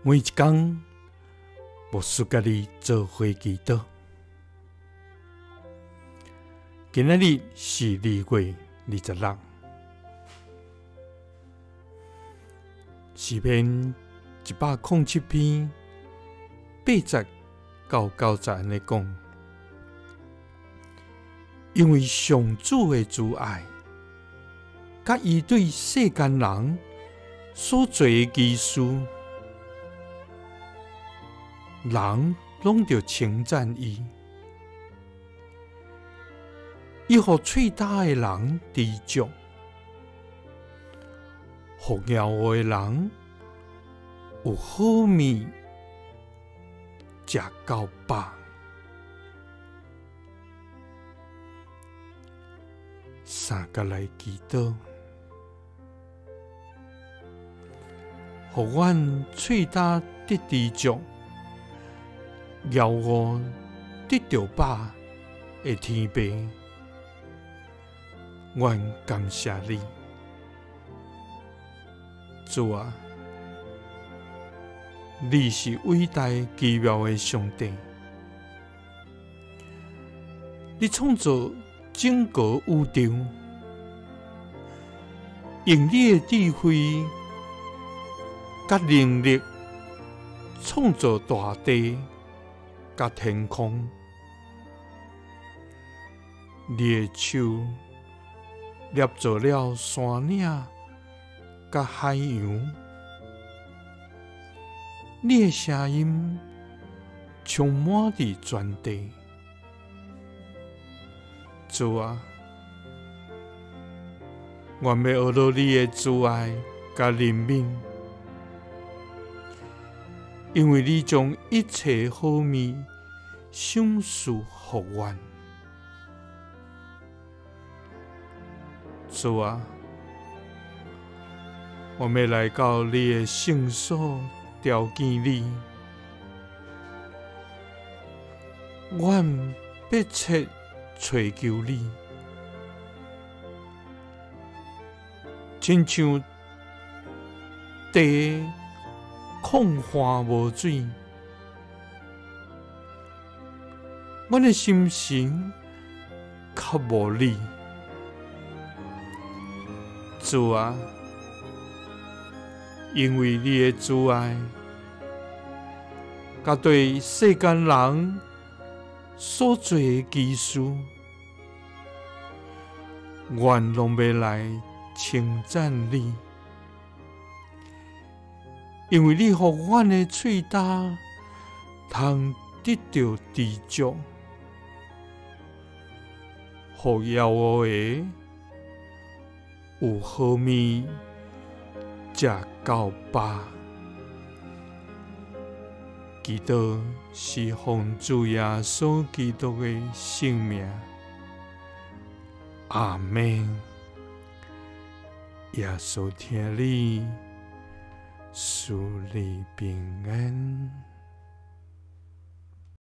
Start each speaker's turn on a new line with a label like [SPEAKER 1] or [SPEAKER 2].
[SPEAKER 1] 每一天，牧师甲你做伙祈祷。今仔日是2月26日，诗篇107篇80到90安尼讲，因为上主的慈爱，甲伊对世间人所做的奇事，人拢着称赞伊。伊互喙焦的人知足，互枵饿的人有好物食到饱。三甲来祈祷，互阮喙焦得知足，枵饿得到饱的天父，阮感谢你，主啊！你是伟大奇妙的上帝，你创造整个宇宙，用你的智慧甲能力创造大地甲天空，你的手捏造了山岭甲海洋，你的声音充满伫全地。主啊，我要学到你的慈爱甲怜悯，因为你将一切好物赏赐予阮。主啊，我要来到你的圣所朝见你，阮迫切找求你，亲像地空花无水，阮的心神较无你。主啊，因为你的慈爱，甲对世间人所做的奇事，阮拢要来称赞你，因为你互阮的喙焦通得到知足，互枵饿的有好物食到饱。祈祷是奉主耶稣基督的圣名，阿们。耶稣听你，赐你平安。